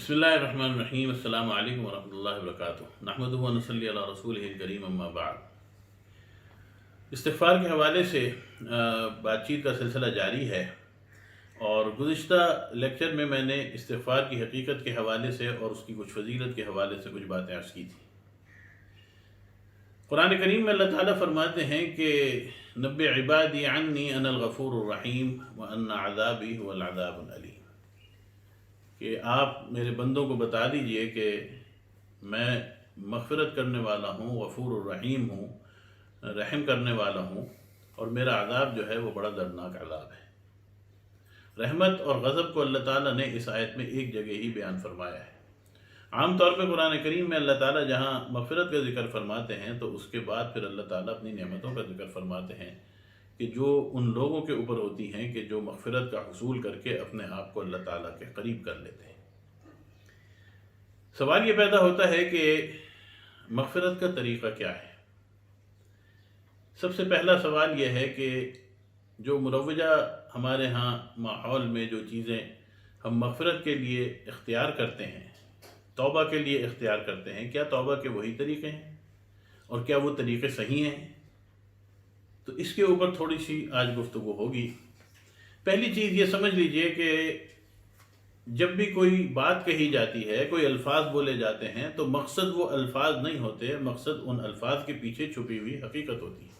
बिस्मिल्लाहिर्रहमानिर्रहीम। अस्सलामु अलैकुम वरहमतुल्लाहि वबरकातुहू। नहमदुहु व नसल्ली अला रसूलिहिल करीम, अम्मा बाद। इस्तिग़फ़ार के हवाले से बातचीत का सिलसिला जारी है और गुज़िश्ता लेक्चर में मैंने इस्तिग़फ़ार की हकीकत के हवाले से और उसकी कुछ फ़ज़ीलत के हवाले से कुछ बातें अर्ज़ की थी। कुरान करीम में अल्लाह ताला फरमाते हैं कि नब्बि इबादी अन्नी अनल गफ़ूरुर रहीम व अन्ना अज़ाबी हुवल अज़ाबुल अलीम, कि आप मेरे बंदों को बता दीजिए कि मैं मग़फ़िरत करने वाला हूँ, गफ़ूरुर रहीम हूँ, रहम करने वाला हूँ, और मेरा अज़ाब जो है वो बड़ा दर्दनाक अज़ाब है। रहमत और गज़ब को अल्लाह ताला ने इस आयत में एक जगह ही बयान फरमाया है। आम तौर पर कुरान करीम में अल्लाह ताला जहाँ मग़फ़िरत का ज़िक्र फरमाते हैं तो उसके बाद फिर अल्लाह ताला अपनी नेमतों का ज़िक्र फरमाते हैं कि जो उन लोगों के ऊपर होती हैं कि जो मग़फ़िरत का हुसूल करके अपने आप को अल्लाह ताला के करीब कर लेते हैं। सवाल ये पैदा होता है कि मग़फ़िरत का तरीक़ा क्या है। सबसे पहला सवाल यह है कि जो मुरव्वजा हमारे यहाँ माहौल में जो चीज़ें हम मग़फ़िरत के लिए इख्तियार करते हैं, तौबा के लिए इख्तियार करते हैं, क्या तौबा के वही तरीक़े हैं और क्या वो तरीक़े सही हैं? तो इसके ऊपर थोड़ी सी आज गुफ्तगू होगी। पहली चीज़ ये समझ लीजिए कि जब भी कोई बात कही जाती है, कोई अल्फाज बोले जाते हैं, तो मकसद वो अल्फाज नहीं होते, मकसद उन अल्फाज के पीछे छुपी हुई हकीकत होती है।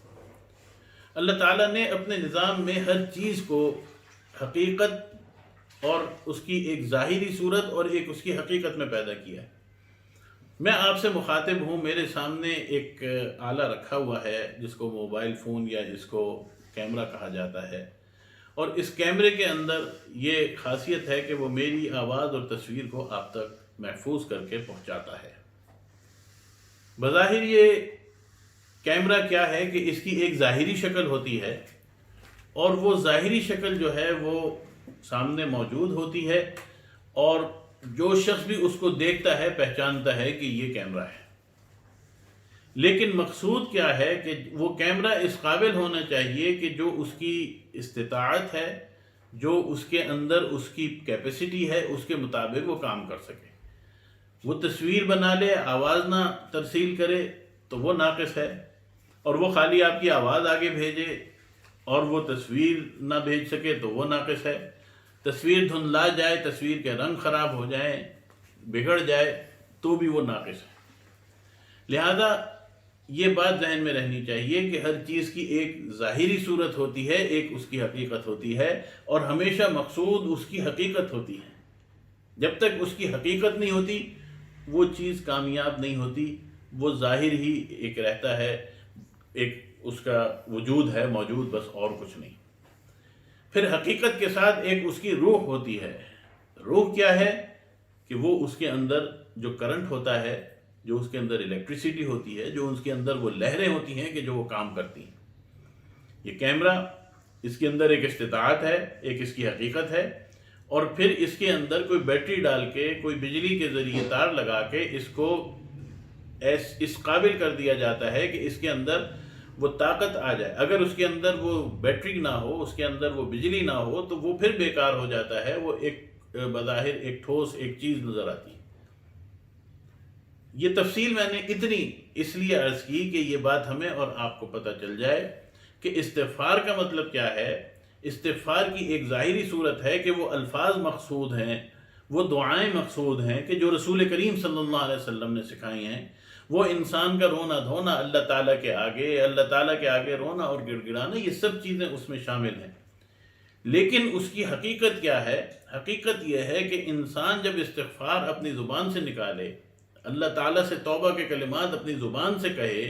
अल्लाह ताला ने अपने निज़ाम में हर चीज़ को हकीकत और उसकी एक ज़ाहिरी सूरत और एक उसकी हकीकत में पैदा किया है। मैं आपसे मुखातिब हूँ, मेरे सामने एक आला रखा हुआ है जिसको मोबाइल फ़ोन या जिसको कैमरा कहा जाता है, और इस कैमरे के अंदर ये ख़ासियत है कि वो मेरी आवाज़ और तस्वीर को आप तक महफूज करके पहुँचाता है। बज़ाहिर ये कैमरा क्या है कि इसकी एक ज़ाहिरी शक्ल होती है और वो ज़ाहिरी शक्ल जो है वो सामने मौजूद होती है और जो शख्स भी उसको देखता है पहचानता है कि ये कैमरा है। लेकिन मकसूद क्या है कि वो कैमरा इस काबिल होना चाहिए कि जो उसकी इस्तिताअत है, जो उसके अंदर उसकी कैपेसिटी है, उसके मुताबिक वो काम कर सके। वो तस्वीर बना ले, आवाज़ ना तरसील करे तो वो नाक़िस है, और वो खाली आपकी आवाज़ आगे भेजे और वो तस्वीर ना भेज सके तो वो नाक़िस है। तस्वीर धुंधला जाए, तस्वीर के रंग ख़राब हो जाए, बिगड़ जाए तो भी वो नाक़िस है। लिहाजा ये बात जहन में रहनी चाहिए कि हर चीज़ की एक ज़ाहिरी सूरत होती है, एक उसकी हकीकत होती है, और हमेशा मकसूद उसकी हकीकत होती है। जब तक उसकी हकीकत नहीं होती वो चीज़ कामयाब नहीं होती, वो ज़ाहिर ही एक रहता है, एक उसका वजूद है मौजूद, बस और कुछ नहीं। फिर हकीकत के साथ एक उसकी रूह होती है। रूह क्या है कि वो उसके अंदर जो करंट होता है, जो उसके अंदर इलेक्ट्रिसिटी होती है, जो उसके अंदर वो लहरें होती हैं कि जो वो काम करती हैं। ये कैमरा, इसके अंदर एक इस्तिताअत है, एक इसकी हकीकत है, और फिर इसके अंदर कोई बैटरी डाल के, कोई बिजली के ज़रिए तार लगा के इसको इस काबिल कर दिया जाता है कि इसके अंदर वो ताकत आ जाए। अगर उसके अंदर वो बैटरी ना हो, उसके अंदर वो बिजली ना हो, तो वो फिर बेकार हो जाता है। वो एक बज़ाहिर एक ठोस एक चीज़ नज़र आती है। ये तफसील मैंने इतनी इसलिए अर्ज़ की कि ये बात हमें और आपको पता चल जाए कि इस्तिग़फ़ार का मतलब क्या है। इस्तिग़फ़ार की एक ज़ाहिरी सूरत है कि वो अल्फाज मक़सूद हैं, वो दुआएं मक़सूद हैं कि जो रसूल करीम सल्लल्लाहु अलैहि वसल्लम ने सिखाई हैं। वो इंसान का रोना धोना अल्लाह ताला के आगे रोना और गिड़गिड़ाना, ये सब चीज़ें उसमें शामिल हैं। लेकिन उसकी हकीकत क्या है? हकीकत यह है कि इंसान जब इस्तिग़फ़ार अपनी ज़ुबान से निकाले, अल्लाह ताला से तौबा के कलिमात अपनी ज़ुबान से कहे,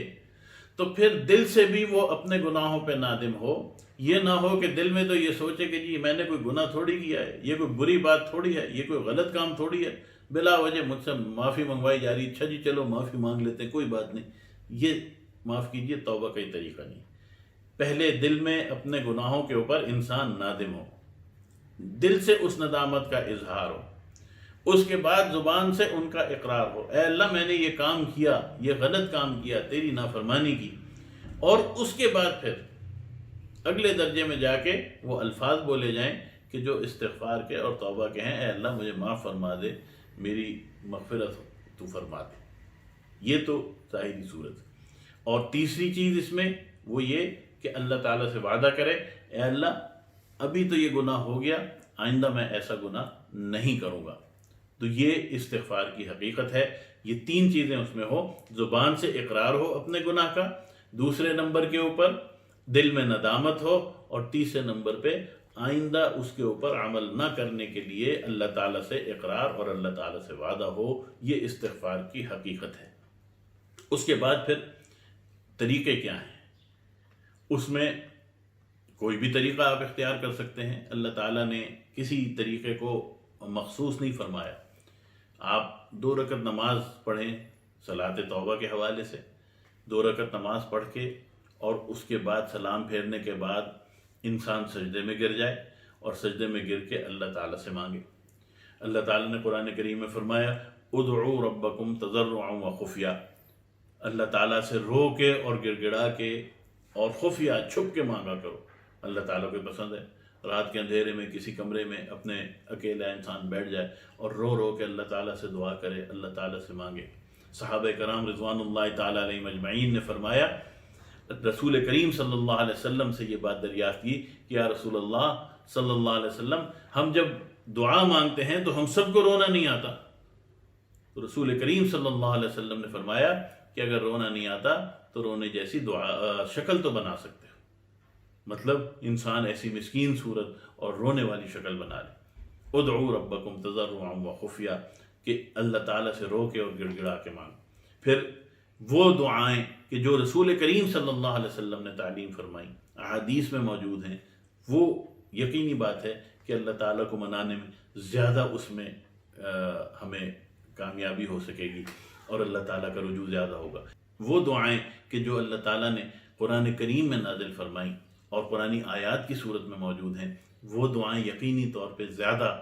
तो फिर दिल से भी वो अपने गुनाहों पे नादिम हो। ये ना हो कि दिल में तो ये सोचे कि जी मैंने कोई गुनाह थोड़ी किया है, ये कोई बुरी बात थोड़ी है, ये कोई गलत काम थोड़ी है, बिला वजह मुझसे माफ़ी मंगवाई जा रही, अच्छा जी चलो माफ़ी मांग लेते, कोई बात नहीं। ये माफ़ कीजिए तौबा का ही तरीक़ा नहीं। पहले दिल में अपने गुनाहों के ऊपर इंसान नादिम हो, दिल से उस नदामत का इजहार हो, उसके बाद ज़ुबान से उनका इकरार हो, ऐ अल्लाह मैंने ये काम किया, ये गलत काम किया, तेरी नाफरमानी की। और उसके बाद फिर अगले दर्जे में जाके वो अल्फाज बोले जाएं कि जो इस्तिग़फ़ार के और तौबा के हैं, ऐ अल्लाह मुझे माफ़ फरमा दे, میری مغفرت تو فرما دے۔ یہ تو ظاہری صورت۔ اور تیسری چیز اس میں وہ یہ کہ اللہ تعالیٰ سے وعدہ کرے، اے اللہ ابھی تو یہ گناہ ہو گیا، آئندہ میں ایسا گناہ نہیں کروں گا۔ تو یہ استغفار کی حقیقت ہے۔ یہ تین چیزیں اس میں ہو، زبان سے اقرار ہو اپنے گناہ کا، دوسرے نمبر کے اوپر دل میں ندامت ہو، اور تیسرے نمبر پہ آئندہ اس کے اوپر عمل نہ کرنے کے لیے اللہ تعالیٰ سے اقرار اور اللہ تعالیٰ سے وعدہ ہو۔ یہ استغفار کی حقیقت ہے۔ اس کے بعد پھر طریقے کیا ہیں؟ اس میں کوئی بھی طریقہ آپ اختیار کر سکتے ہیں، اللہ تعالیٰ نے کسی طریقے کو مخصوص نہیں فرمایا۔ آپ 2 رکعت نماز پڑھیں صلاۃ توبہ کے حوالے سے، 2 رکعت نماز پڑھ کے اور اس کے بعد سلام پھیرنے کے بعد انسان سجدے میں گر جائے اور سجدے میں گر کے اللہ تعالیٰ سے مانگے۔ اللہ تعالیٰ نے قرآن کریم میں فرمایا ادعوا ربکم تضرعا وخفیہ، اللہ تعالیٰ سے رو کے اور گڑ گڑا کے اور خفیہ چھپ کے مانگا کرو۔ اللہ تعالیٰ کو پسند ہے رات کے اندھیرے میں کسی کمرے میں اپنے اکیلا انسان بیٹھ جائے اور رو رو کے اللہ تعالیٰ سے دعا کرے، اللہ تعالیٰ سے مانگے۔ صحابہ کرام رضوان اللہ تعالیٰ علیہم اجمعین نے فرمایا، رسول کریم صلی اللہ علیہ وسلم سے یہ بات دریافت کی کہ یا رسول اللہ صلی اللہ علیہ وسلم، ہم جب دعا مانگتے ہیں تو ہم سب کو رونا نہیں آتا؟ تو رسول کریم صلی اللہ علیہ وسلم نے فرمایا کہ اگر رونا نہیں آتا تو رونے جیسی دعا شکل تو بنا سکتے ہو، مطلب انسان ایسی مسکین صورت اور رونے والی شکل بنا لے۔ ادعوا ربکم تضرعا وخفیہ، کہ اللہ تعالیٰ سے رو کے اور گڑ گڑا کے مانگ۔ پھر وہ دعائیں کہ جو رسول کریم صلی اللہ علیہ وسلم نے تعلیم فرمائی، احادیث میں موجود ہیں، وہ یقینی بات ہے کہ اللہ تعالیٰ کو منانے میں زیادہ اس میں ہمیں کامیابی ہو سکے گی اور اللہ تعالیٰ کا رجوع زیادہ ہوگا۔ وہ دعائیں کہ جو اللہ تعالیٰ نے قرآن کریم میں نازل فرمائی اور قرآنی آیات کی صورت میں موجود ہیں، وہ دعائیں یقینی طور پہ زیادہ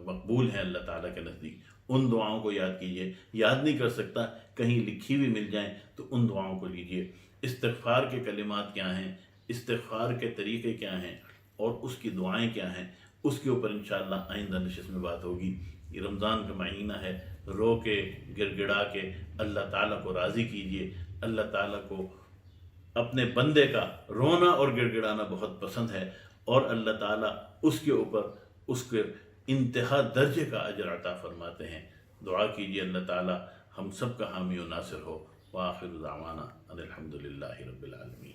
مقبول ہیں اللہ تعالیٰ کے نزدیک۔ ان دعاؤں کو یاد کیجئے، یاد نہیں کر سکتا کہیں لکھی ہوئی مل جائیں تو ان دعاؤں کو لیجئے۔ استغفار کے کلمات کیا ہیں، استغفار کے طریقے کیا ہیں اور اس کی دعائیں کیا ہیں، اس کے اوپر انشاءاللہ آئندہ نشست میں بات ہوگی۔ یہ رمضان کا مہینہ ہے، رو کے گڑ گڑا کے اللہ تعالیٰ کو راضی کیجئے۔ اللہ تعالیٰ کو اپنے بندے کا رونا اور گڑ گڑانا بہت پسند ہے، اور اللہ تعالیٰ اس کے اوپر اس کے انتہا درجے کا اجر عطا فرماتے ہیں۔ دعا کیجئے اللہ تعالیٰ ہم سب کا حامی و ناصر ہو۔ وآخر دعوانا ان الحمد للہ رب العالمین۔